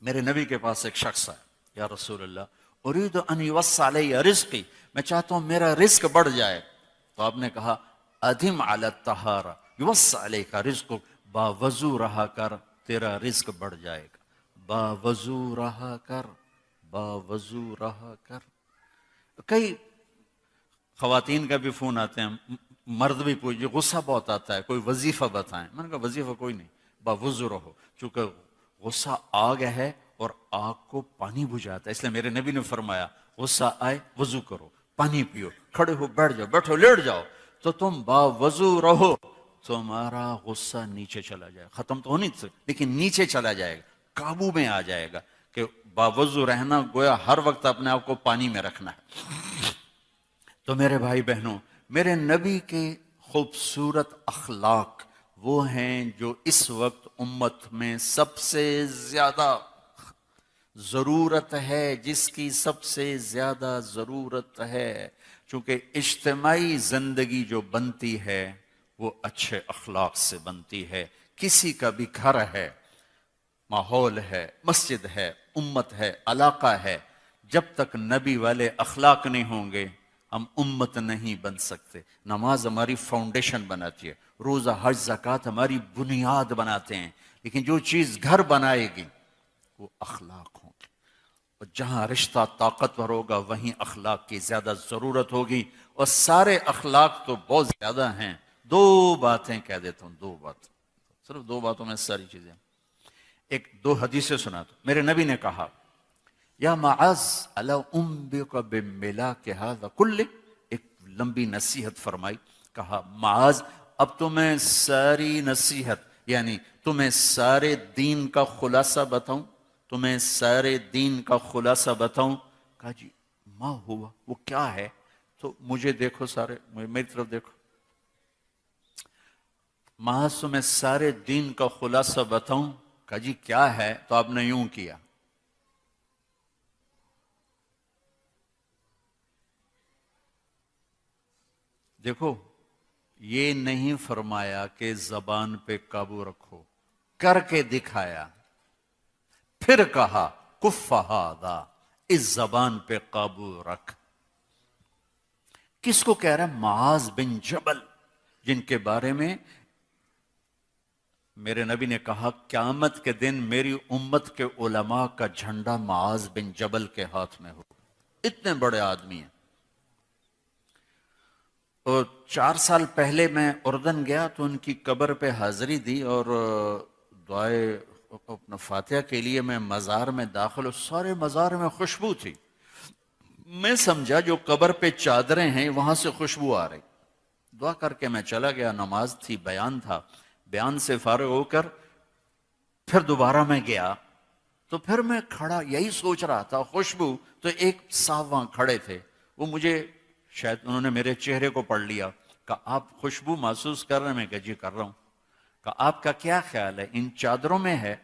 میرے نبی کے پاس ایک شخص ہے، یا رسول اللہ اريد ان يوسع علی رزقی، میں چاہتا ہوں میرا رزق بڑھ جائے. تو آپ نے کہا ادم علی الطہارہ یوسع علیک رزقک، باوضو رہا کر تیرا رزق بڑھ جائے گا. باوضو رہا کر، باوضو رہا کر. کئی خواتین کا بھی فون آتے ہیں، مرد بھی پوچھے، غصہ بہت آتا ہے، کوئی وظیفہ بتائیں. میں نے کہا وظیفہ کوئی نہیں، باوضو رہو، چونکہ غصہ آگ ہے اور آگ کو پانی بجھاتا ہے. اس لیے میرے نبی نے فرمایا غصہ آئے وضو کرو، پانی پیو، کھڑے ہو بیٹھ جاؤ، بیٹھو لیٹ جاؤ، تو تم باوضو رہو، تمہارا غصہ نیچے چلا جائے گا. ختم تو ہو نہیں سکتا لیکن نیچے چلا جائے گا، قابو میں آ جائے گا. کہ باوضو رہنا گویا ہر وقت اپنے آپ کو پانی میں رکھنا ہے. تو میرے بھائی بہنوں، میرے نبی کے خوبصورت اخلاق وہ ہیں جو اس وقت امت میں سب سے زیادہ ضرورت ہے، جس کی سب سے زیادہ ضرورت ہے. چونکہ اجتماعی زندگی جو بنتی ہے وہ اچھے اخلاق سے بنتی ہے. کسی کا بھی گھر ہے، ماحول ہے، مسجد ہے، امت ہے، علاقہ ہے، جب تک نبی والے اخلاق نہیں ہوں گے ہم امت نہیں بن سکتے. نماز ہماری فاؤنڈیشن بناتی ہے، روزہ حج زکوٰۃ ہماری بنیاد بناتے ہیں، لیکن جو چیز گھر بنائے گی وہ اخلاق ہوں گے. اور جہاں رشتہ طاقتور ہوگا وہیں اخلاق کی زیادہ ضرورت ہوگی. اور سارے اخلاق تو بہت زیادہ ہیں. دو باتیں کہہ دیتا ہوں، دو بات، صرف دو باتوں میں ساری چیزیں. ایک دو حدیثیں سناتا ہوں. میرے نبی نے کہا یا معاذ الا انبئک بملاک ھذا کلہ، ایک لمبی نصیحت فرمائی. کہا معاذ اب تمہیں ساری نصیحت، یعنی تمہیں سارے دین کا خلاصہ بتاؤں، تمہیں سارے دین کا خلاصہ بتاؤں. کہا جی ما ہوا، وہ کیا ہے؟ تو مجھے دیکھو، سارے میری طرف دیکھو. معاذ تمہیں سارے دین کا خلاصہ بتاؤں. کہا جی کیا ہے؟ تو آپ نے یوں کیا، دیکھو یہ نہیں فرمایا کہ زبان پہ قابو رکھو، کر کے دکھایا. پھر کہا کف ھذا، اس زبان پہ قابو رکھ. کس کو کہہ رہا ہے؟ معاذ بن جبل، جن کے بارے میں میرے نبی نے کہا قیامت کے دن میری امت کے علماء کا جھنڈا معاذ بن جبل کے ہاتھ میں ہو. اتنے بڑے آدمی ہیں. اور 4 سال پہلے میں اردن گیا تو ان کی قبر پہ حاضری دی اور دعائے اپنا فاتحہ کے لیے میں مزار میں داخل، سارے مزار میں خوشبو تھی. میں سمجھا جو قبر پہ چادریں ہیں وہاں سے خوشبو آ رہی. دعا کر کے میں چلا گیا، نماز تھی، بیان تھا. بیان سے فارغ ہو کر پھر دوبارہ میں گیا تو پھر میں کھڑا یہی سوچ رہا تھا، خوشبو. تو ایک صاحب وہاں کھڑے تھے، وہ مجھے شاید انہوں نے میرے چہرے کو پڑھ لیا. کہ آپ خوشبو محسوس کر رہے ہیں؟ میں کہا جی کر رہا ہوں. کہ آپ کا کیا خیال ہے ان چادروں میں ہے؟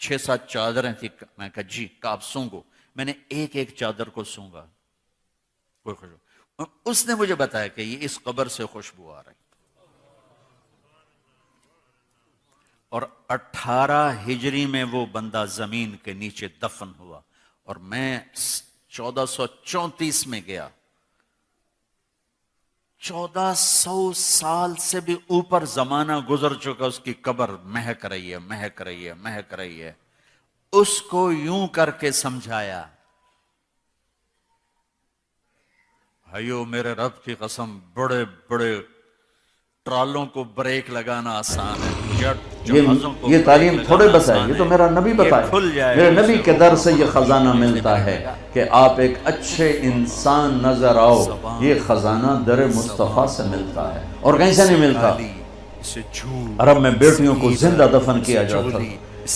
6-7 چادریں تھی. میں کہا جی. کہ آپ سونگو. میں نے ایک ایک چادر کو سونگا، کوئی خوشبو. اس نے مجھے بتایا کہ یہ اس قبر سے خوشبو آ رہی. اور 18 ہجری میں وہ بندہ زمین کے نیچے دفن ہوا. اور میں 1434 میں گیا. 1400 سال سے بھی اوپر زمانہ گزر چکا، اس کی قبر مہک رہی ہے، مہک رہی ہے، مہک رہی ہے. اس کو یوں کر کے سمجھایا، بھائیو میرے رب کی قسم، بڑے بڑے ٹرالوں کو بریک لگانا آسان ہے، یہ تعلیم تھوڑے بس ہے، یہ تو میرا نبی بتایا. میرے نبی کے در سے یہ خزانہ ملتا ہے کہ آپ ایک اچھے انسان نظر آؤ. یہ خزانہ در مصطفیٰ سے ملتا ہے اور کہیں سے نہیں ملتا. عرب میں بیٹیوں کو زندہ دفن کیا جاتا.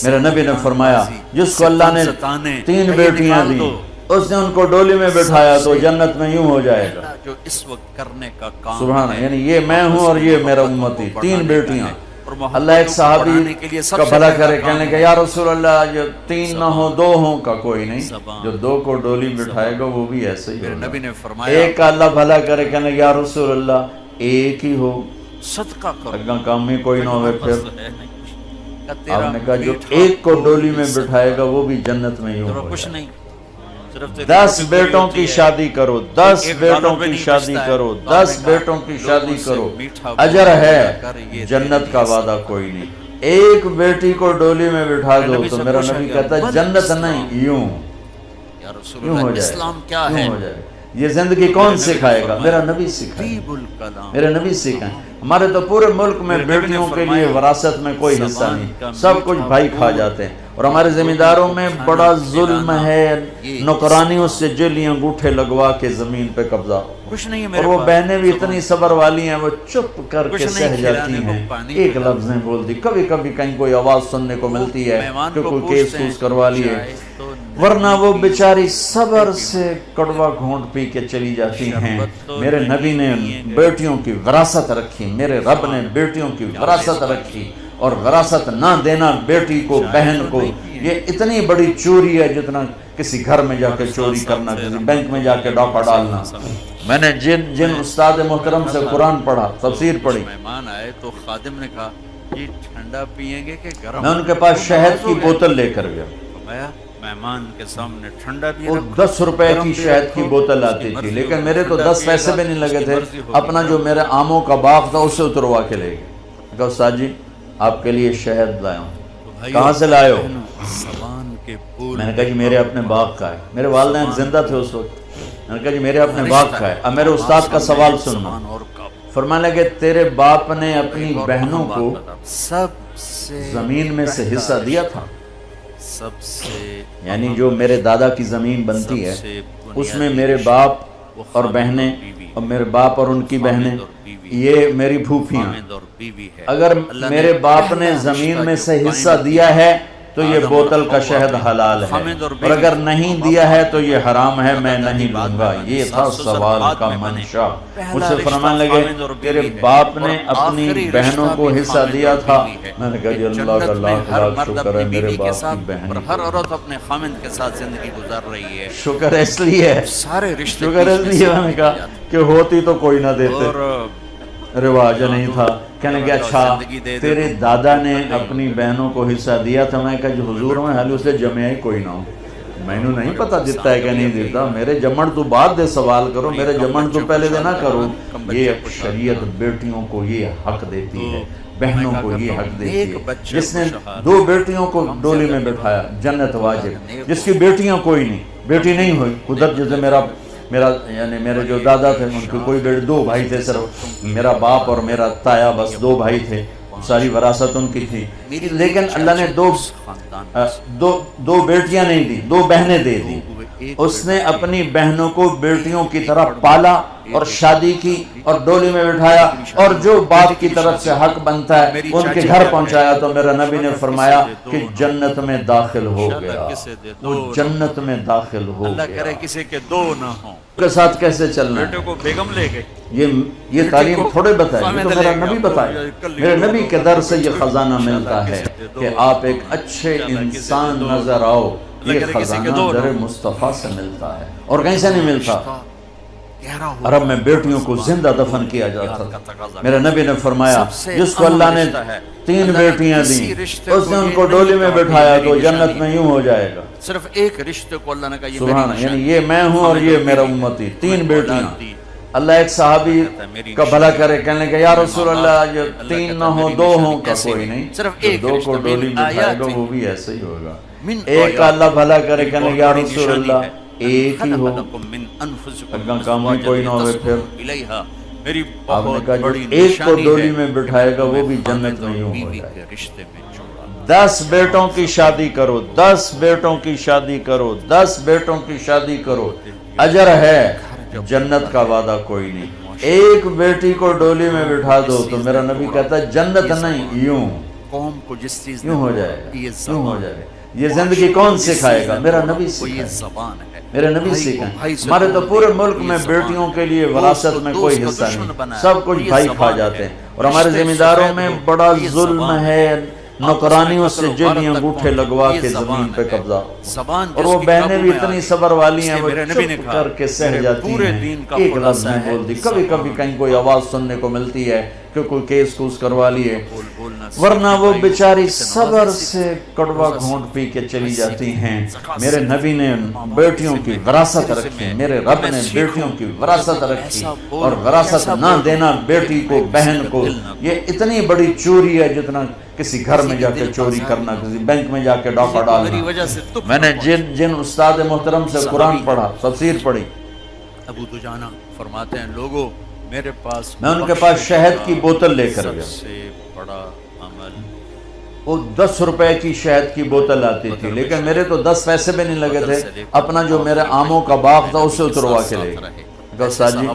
میرے نبی نے فرمایا جس کو اللہ نے 3 بیٹیاں دی، اس نے ان کو ڈولی میں بٹھایا تو جنت میں یوں ہو جائے گا. جو اس وقت کرنے کا کام سبحان اللہ. یعنی یہ میں ہوں اور یہ میرا امتی، 3 بیٹیاں. اللہ ایک صحابی کا بھلا کرے، کہنے کہ یا رسول اللہ جو 3 نہ ہوں 2 ہوں. کا کوئی نہیں، جو 2 کو ڈولی بٹھائے گا وہ بھی ایسے ہی ہوگا. ایک کا اللہ بھلا کرے، کہنے کہ یا رسول اللہ ایک ہی ہو, صدقہ کرو. اگاں کام میں کوئی نہ ہوئے. پھر تیرا آپ نے کہا جو میٹھا ایک کو ڈولی میں بٹھائے گا وہ بھی جنت میں یوں تیرا ہو کچھ جائے. نہیں, صرف تیری 10 روٹی بیٹوں ہوتی کی ہے. شادی کرو, 10 ایک بیٹوں ڈالر میں کی نہیں شادی بچتا ہے. کرو, تو آپ 10 نے کہا بیٹوں کی شادی لوگوں سے کرو, میٹھا اجر بول ہے, کر یہ جنت تیرے کا لیے وعدہ صدقہ. کوئی نہیں. ایک بیٹی کو ڈولی میں بٹھا دو نبی تو سے میرا پوچھا نبی گیا, کہتا ہے بل جنت اسلام. نہیں, یوں یا رسول یوں ہو اللہ, جائے, اسلام کیا یوں ہے؟ ہو جائے. یہ زندگی کون سکھائے گا؟ میرا نبی سکھائے طیب گا, الکلام. میرے نبی سکھائیں. ہمارے تو پورے ملک میں بیٹیوں کے لیے وراثت میں کوئی حصہ نہیں, سب کچھ بھائی کھا جاتے ہیں. اور ہمارے زمینداروں میں بڑا ظلم ہے, نوکرانیوں سے جیلی انگوٹھے لگوا کے زمین پہ قبضہ. کچھ نہیں ہے اور میرے وہ پاس. بہنیں بھی اتنی صبر والی ہیں, وہ چپ کر کے کچھ نہیں سہ جاتی کھلانے کو ہیں, پانی ایک پلا. لفظ نہیں بولتی. کبھی کبھی کہیں کوئی آواز سننے کو ملتی ہے مہمان کہ کو کوئی کیس پوچھتے ہیں کوس کروا لیے, چائے تو ورنہ نہیں وہ پی. بیچاری صبر سے کڑوا گھونٹ پی کے چلی جاتی ہیں. شربت تو میرے نہیں نبی نے پیے گئے. بیٹیوں کی وراثت رکھی, میرے رب نے بیٹیوں کی وراثت رکھی. اور وراثت نہ دینا بیٹی کو, بہن کو, یہ اتنی بڑی چوری ہے جتنا کسی گھر میں جا کے چوری کرنا, کسی بینک میں جا کے ڈاکہ ڈالنا. میں نے جن استاد محترم سے قرآن پڑھا, تفسیر پڑھی, مہمان آئے تو خادم نے کہا یہ ٹھنڈا پیئیں گے کہ گرم؟ میں ان کے پاس شہد کی بوتل لے کر گیا. مہمان کے سامنے ٹھنڈا بھی وہ 10 روپے کی شہد کی بوتل آتی تھی, لیکن میرے تو 10 پیسے بھی نہیں لگے تھے. اپنا جو میرے آموں کا باغ تھا اسے اتروا کے لے گئے. کہا استاد جی آپ کے لیے شہد لایا ہوں. کہاں سے لائے ہو؟ میں نے کہا جی میرے اپنے باغ کا ہے. میرے والدین زندہ تھے اس وقت. میں نے کہا جی میرے اپنے باغ کا ہے. اب میرے استاد کا سوال سننا. فرمانے لگے تیرے باپ نے اپنی بہنوں کو زمین میں سے حصہ دیا تھا؟ سب سے یعنی جو میرے دادا کی زمین بنتی ہے اس میں میرے باپ اور بہنیں, اور میرے باپ اور ان کی بہنیں, یہ میری پھوپھیاں. اگر میرے باپ نے زمین میں سے حصہ دیا ہے تو یہ بوتل کا شہد حلال ہے, اور اگر نہیں دیا ہے تو یہ حرام ہے, میں نہیں لوں گا. یہ تھا سوال کا منشا. مجھ سے فرمانے لگے تیرے باپ نے اپنی بہنوں کو حصہ دیا تھا. میں نے کہا جی اللہ کا لاکھ لاکھ شکر ہے میرے باپ کی بہن. ہر عورت اپنے خامند کے ساتھ زندگی گزار رہی ہے. شکر اس لیے, سارے رشتے شکر اس لیے میں نے کہا کہ ہوتی تو کوئی نہ دیتے, رواج نہیں تھا. کہنے کہ اچھا تیرے دادا نے اپنی بہنوں کو حصہ دیا تھا. میں کہا جو حضور میں حالی اس لئے جمعہ ہی کوئی نہ ہو, میں نے نہیں پتا دیتا ہے کہ نہیں دیتا. میرے جمن تو بعد دے سوال کرو, میرے جمن تو پہلے دے نہ کرو. یہ شریعت بیٹیوں کو یہ حق دیتی ہے, بہنوں کو یہ حق دیتی ہے. جس نے 2 بیٹیوں کو ڈولی میں بٹھایا جنت واجب. جس کی بیٹیاں کوئی نہیں, بیٹی نہیں ہوئی قدرت, جیسے میرا یعنی میرے جو دادا تھے ان کے کوئی بیٹے, 2 بھائی تھے صرف, میرا باپ اور میرا تایا, بس 2 بھائی تھے, ساری وراثت ان کی تھی. لیکن اللہ نے 2 بیٹیاں نہیں دی, 2 بہنیں دے دی. اس نے اپنی بہنوں کو بیٹیوں کی طرح پالا اور شادی کی اور ڈولی میں بٹھایا, اور جو باپ کی طرف سے حق بنتا ہے ان کے گھر پہنچایا. تو میرا نبی نے فرمایا کہ جنت میں داخل ہو گیا, وہ جنت میں داخل ہو گیا. اللہ کرے کسی کے 2 نہ ہوں. کے ساتھ کیسے چلنا ہے, بیٹے کو بیگم لے گئے, یہ تعلیم تھوڑے بتائے, یہ تو میرا نبی بتائے. میرے نبی کے در سے یہ خزانہ ملتا ہے کہ آپ ایک اچھے انسان نظر آؤ. یہ خزانہ در مصطفیٰ سے ملتا ہے اور کہیں سے نہیں ملتا. عرب میں بیٹیوں کو زندہ دفن کیا جاتا تھا. میرے نبی نے فرمایا جس کو اللہ نے 3 بیٹیاں دیں اس نے ان کو ڈولی میں بٹھایا تو جنت میں یوں ہو جائے گا. صرف ایک رشتے کو اللہ نے کہا یہ سبحان, یعنی یہ میں ہوں اور یہ میرا امتی. 3 بیٹیاں. اللہ ایک صحابی کا بھلا کرے, کہنے لگا یا رسول اللہ جو 3 نہ ہوں 2 ہوں کا کوئی نہیں, صرف ایک 2 کو ڈولی میں بٹھائے گا وہ بھی ایسے ہی ہوگا. ایک کا اللہ بھلا کرے, کہنے لگا یا رسول اللہ ایک ہی ہو, اگر کام میں کوئی نہ ہوئے. پھر آپ نے کہا جو ایک کو ڈولی میں بٹھائے گا وہ بھی جنت میں یوں ہو جائے. 10 بیٹوں کی شادی کرو, 10 بیٹوں کی شادی کرو, 10 بیٹوں کی شادی کرو, اجر ہے, جنت کا وعدہ کوئی نہیں. ایک بیٹی کو ڈولی میں بٹھا دو تو میرا نبی کہتا ہے جنت نہیں, یوں قوم کو جس چیز یوں ہو جائے, یوں ہو جائے. یہ زندگی کون سکھائے گا؟ میرا نبی سکھائے, میرے نبی سکھائیں. ہمارے تو پورے ملک میں بیٹیوں کے لیے وراثت میں کوئی حصہ نہیں, سب کچھ بھائی کھا جاتے ہیں. اور ہمارے زمینداروں میں بڑا ظلم ہے, نوکرانیوں سے جیلی انگوٹھے لگوا کے زمین پہ قبضہ، اور وہ بہنیں بھی اتنی صبر والی ہیں، وہ چپ کر کے سہ جاتی ہیں، ایک لفظ نہیں بولتی۔ کبھی کبھی کہیں کوئی آواز سننے کو ملتی ہے کہ کوئی کیس کوس کروا لیے، ورنہ وہ بیچاری صبر سے کڑوا گھونٹ پی کے چلی جاتی ہیں۔ میرے نبی نے بیٹیوں کی وراثت رکھی، میرے رب نے بیٹیوں کی وراثت رکھی، اور وراثت نہ دینا بیٹی کو، بہن کو، یہ اتنی بڑی چوری ہے جتنا کسی گھر میں جا کے چوری کرنا، کسی بینک میں جا کے ڈاکہ ڈالنا۔ میں نے جن استاد محترم سے قرآن پڑھا، تفسیر پڑھی، ابو دجانہ فرماتے ہیں لوگوں میرے پاس، میں ان کے پاس شہد کی بوتل لے کر گیا، سب سے بڑا عمل، وہ 10 روپے کی شہد کی بوتل آتی تھی، لیکن میرے تو 10 پیسے بھی نہیں لگے تھے، اپنا جو میرے آموں کا باغ تھا اسے اتروا کے لے گئے۔ استاد جی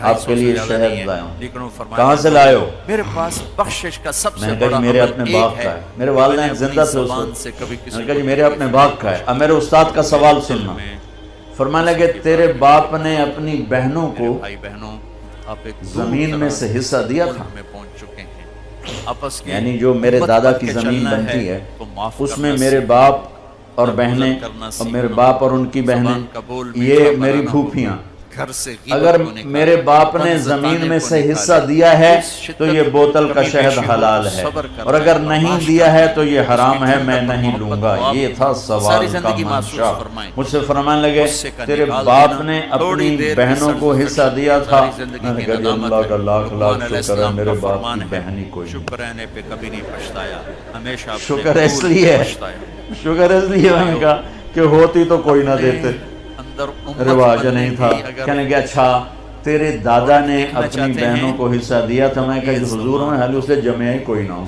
آپ کے لیے شہد لایا ہوں، کہاں سے لائے ہو؟ میرے پاس بخشش کا سب سے میں نے کہا جی میرے اپنے باغ کا ہے، میرے والدین زندہ تھے اس وقت، میں نے کہا جی میرے اپنے باغ کا ہے۔ اب میرے استاد کا سوال سننا، فرمانے لگے تیرے باپ نے اپنی بہنوں کو زمین میں سے حصہ دیا تھا، یعنی جو میرے دادا کی زمین بنتی ہے اس میں میرے باپ اور بہنیں، اور میرے باپ اور ان کی بہنیں، یہ میری پھوپھیاں، اگر میرے باپ نے زمین میں سے حصہ دیا ہے تو یہ بوتل کا شہد حلال ہے، اور اگر نہیں دیا ہے تو یہ حرام ہے، میں نہیں لوں گا۔ یہ تھا سوال کا منشا۔ مجھ سے فرمانے لگے تیرے باپ نے اپنی بہنوں کو حصہ دیا تھا، میں نے کہا جی اللہ کا لاکھ لاکھ شکر ہے میرے باپ کی بہنی کوئی نہیں۔ شکر اس لیے میں نے کہا کہ ہوتی تو کوئی نہ دیتے، رواج نہیں تھا۔ کہنے کہ اچھا تیرے دادا نے اپنی بہنوں کو حصہ دیا تھا، میں کہا حضور میں حالی اسے جمعہ ہی کوئی نہ ہو،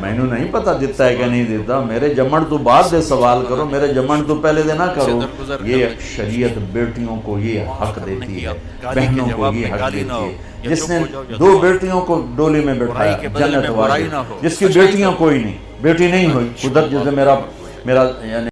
میں نے نہیں پتا دیتا ہے کہ نہیں دیتا، میرے جمن تو بعد دے سوال کرو، میرے جمن تو پہلے دے نہ کرو۔ یہ شریعت بیٹیوں کو یہ حق دیتی ہے، بہنوں کو یہ حق دیتی ہے۔ جس نے 2 بیٹیوں کو ڈولی میں بٹھایا جنت والی، جس کی بیٹیاں کوئی نہیں، بیٹی نہیں ہوئی، قدرت جیسے میرا یعنی